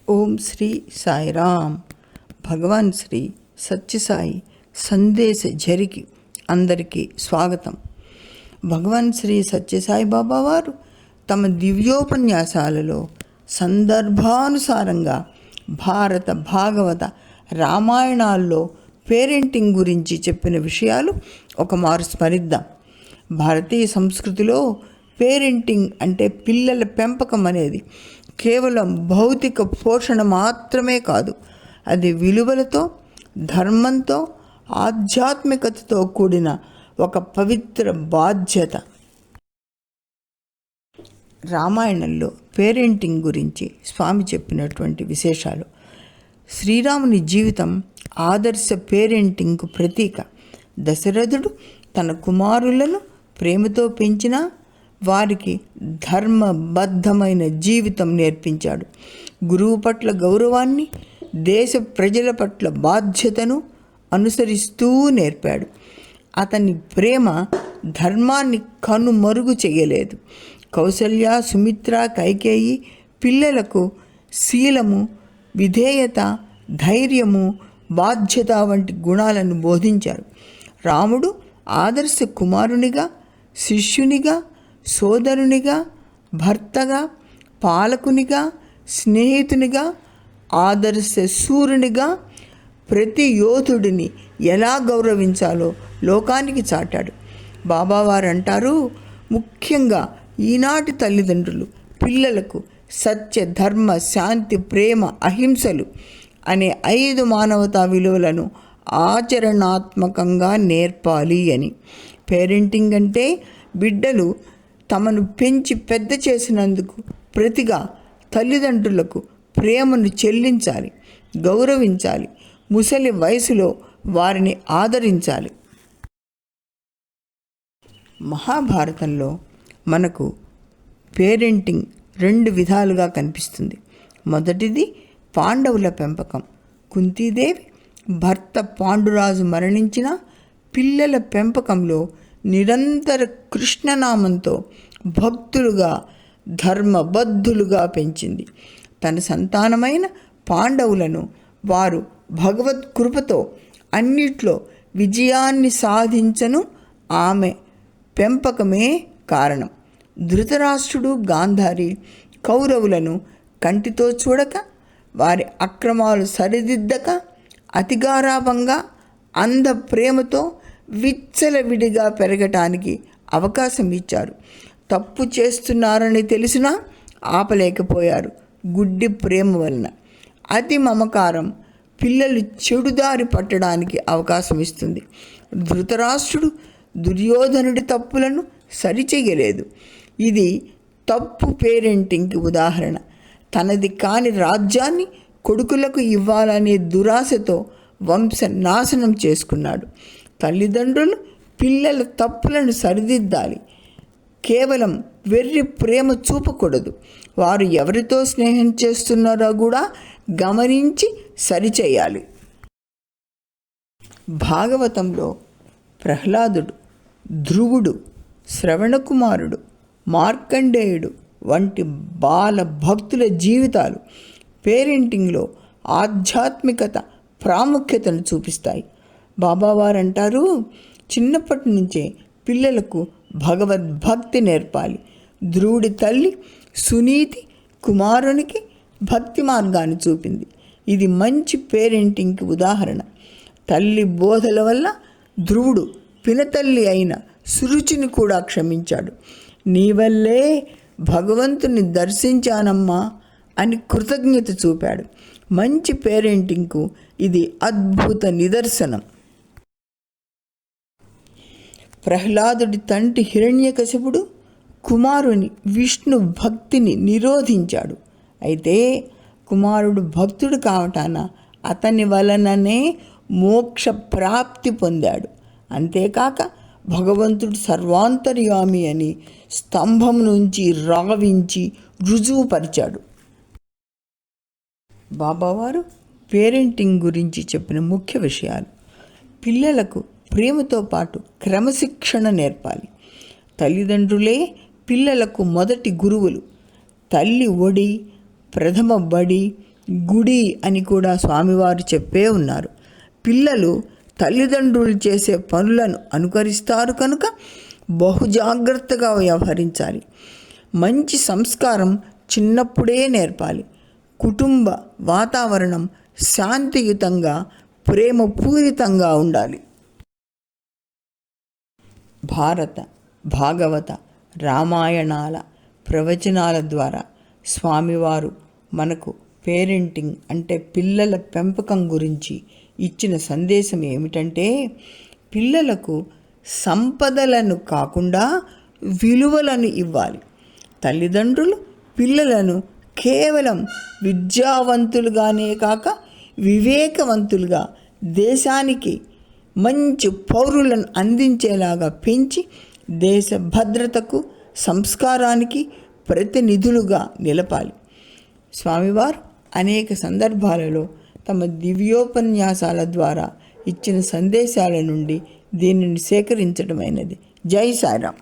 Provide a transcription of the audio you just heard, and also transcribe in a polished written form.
ఓం శ్రీ సాయిరామ్. భగవాన్ శ్రీ సత్యసాయి సందేశ జరిగి అందరికీ స్వాగతం. భగవాన్ శ్రీ సత్యసాయి బాబా వారు తమ దివ్యోపన్యాసాలలో సందర్భానుసారంగా భారత, భాగవత, రామాయణాల్లో పేరెంటింగ్ గురించి చెప్పిన విషయాలు ఒకమారు స్మరిద్దాం. భారతీయ సంస్కృతిలో పేరెంటింగ్ అంటే పిల్లల పెంపకం అనేది కేవలం భౌతిక పోషణ మాత్రమే కాదు, అది విలువలతో, ధర్మంతో, ఆధ్యాత్మికతతో కూడిన ఒక పవిత్ర బాధ్యత. రామాయణంలో పేరెంటింగ్ గురించి స్వామి చెప్పినటువంటి విశేషాలు. శ్రీరాముని జీవితం ఆదర్శ పేరెంటింగ్కు ప్రతీక. దశరథుడు తన కుమారులను ప్రేమతో పెంచినా వారికి ధర్మబద్ధమైన జీవితం నేర్పించాడు. గురువు పట్ల గౌరవాన్ని, దేశ ప్రజల పట్ల బాధ్యతను అనుసరిస్తూ నేర్పాడు. అతని ప్రేమ ధర్మాన్ని కనుమరుగు చేయలేదు. కౌసల్య, సుమిత్ర, కైకేయి పిల్లలకు శీలము, విధేయత, ధైర్యము, బాధ్యత వంటి గుణాలను బోధించారు. రాముడు ఆదర్శ కుమారునిగా, శిష్యునిగా, సోదరునిగా, భర్తగా, పాలకునిగా, స్నేహితునిగా, ఆదర్శ సూర్యునిగా ప్రతి యోధుడిని ఎలా గౌరవించాలో లోకానికి చాటాడు. బాబావారు అంటారు, ముఖ్యంగా ఈనాటి తల్లిదండ్రులు పిల్లలకు సత్య, ధర్మ, శాంతి, ప్రేమ, అహింసలు అనే 5 మానవతా విలువలను ఆచరణాత్మకంగా నేర్పాలి అని. పేరెంటింగ్ అంటే బిడ్డలు తమను పెంచి పెద్ద చేసినందుకు ప్రతిగా తల్లిదండ్రులకు ప్రేమను చెల్లించాలి, గౌరవించాలి, ముసలి వయసులో వారిని ఆదరించాలి. మహాభారతంలో మనకు పేరెంటింగ్ 2 విధాలుగా కనిపిస్తుంది. మొదటిది పాండవుల పెంపకం. కుంతీదేవి భర్త పాండురాజు మరణించిన పిల్లల పెంపకంలో నిరంతర కృష్ణనామంతో భక్తులుగా, ధర్మబద్ధులుగా పెంచింది. తన సంతానమైన పాండవులను వారు భగవత్ కృపతో అన్నిట్లో విజయాన్ని సాధించను ఆమె పెంపకమే కారణం. ధృతరాష్ట్రుడు, గాంధారి కౌరవులను కంటితో చూడక, వారి అక్రమాలు సరిదిద్దక, అతిగారాభంగా, అంధ ప్రేమతో విచ్చలవిడిగా పెరగటానికి అవకాశం ఇచ్చారు. తప్పు చేస్తున్నారని తెలిసినా ఆపలేకపోయారు. గుడ్డి ప్రేమ వలన అతి మమకారం పిల్లలు చెడుదారి పట్టడానికి అవకాశం ఇస్తుంది. ధృతరాష్ట్రుడు దుర్యోధనుడి తప్పులను సరిచెయ్యలేదు. ఇది తప్పు పేరెంటింగ్కి ఉదాహరణ. తనది కాని రాజ్యాన్ని కొడుకులకు ఇవ్వాలనే దురాశతో వంశ నాశనం చేసుకున్నాడు. తల్లిదండ్రులు పిల్లల తప్పులను సరిదిద్దాలి. కేవలం వెర్రి ప్రేమ చూపకూడదు. వారు ఎవరితో స్నేహం చేస్తున్నారో కూడా గమనించి సరిచేయాలి. భాగవతంలో ప్రహ్లాదుడు, ధ్రువుడు, శ్రవణకుమారుడు, మార్కండేయుడు వంటి బాల భక్తుల జీవితాలు పేరెంటింగ్లో ఆధ్యాత్మికత ప్రాముఖ్యతను చూపిస్తాయి. బాబావారు అంటారు, చిన్నప్పటి నుంచే పిల్లలకు భగవద్భక్తి నేర్పాలి. ధ్రువుడి తల్లి సునీతి కుమారునికి భక్తి మార్గాన్ని చూపింది. ఇది మంచి పేరెంటింగ్కి ఉదాహరణ. తల్లి బోధల వల్ల ధ్రువుడు పినతల్లి అయిన సురుచిని కూడా క్షమించాడు. నీ వల్లే భగవంతుని దర్శించానమ్మా అని కృతజ్ఞత చూపాడు. మంచి పేరెంటింగ్కు ఇది అద్భుత నిదర్శనం. ప్రహ్లాదుడి తండ్రి హిరణ్యకశిపుడు కుమారుని విష్ణు భక్తిని నిరోధించాడు. అయితే కుమారుడు భక్తుడు కావటాన అతని వలననే మోక్ష ప్రాప్తి పొందాడు. అంతేకాక భగవంతుడు సర్వాంతర్యామి అని స్తంభం నుంచి రావించి రుజువుపరిచాడు. బాబావారు పేరెంటింగ్ గురించి చెప్పిన ముఖ్య విషయాలు. పిల్లలకు ప్రేమతో పాటు క్రమశిక్షణ నేర్పాలి. తల్లిదండ్రులే పిల్లలకు మొదటి గురువులు. తల్లి ఒడి, ప్రథమ బడి, గుడి అని కూడా స్వామివారు చెప్పే ఉన్నారు. పిల్లలు తల్లిదండ్రులు చేసే పనులను అనుకరిస్తారు కనుక బహుజాగ్రత్తగా వ్యవహరించాలి. మంచి సంస్కారం చిన్నప్పుడే నేర్పాలి. కుటుంబ వాతావరణం శాంతియుతంగా, ప్రేమపూరితంగా ఉండాలి. భారత, భాగవత, రామాయణాల ప్రవచనాల ద్వారా స్వామివారు మనకు పేరెంటింగ్ అంటే పిల్లల పెంపకం గురించి ఇచ్చిన సందేశం ఏమిటంటే, పిల్లలకు సంపదలను కాకుండా విలువలను ఇవ్వాలి. తల్లిదండ్రులు పిల్లలను కేవలం విద్యావంతులుగానే కాక వివేకవంతులుగా, దేశానికి మంచి పౌరులను అందించేలాగా పెంచి దేశ భద్రతకు, సంస్కారానికి ప్రతినిధులుగా నిలపాలి. స్వామివారు అనేక సందర్భాలలో తమ దివ్యోపన్యాసాల ద్వారా ఇచ్చిన సందేశాల నుండి దీనిని సేకరించడమైనది. జై సాయిరాం.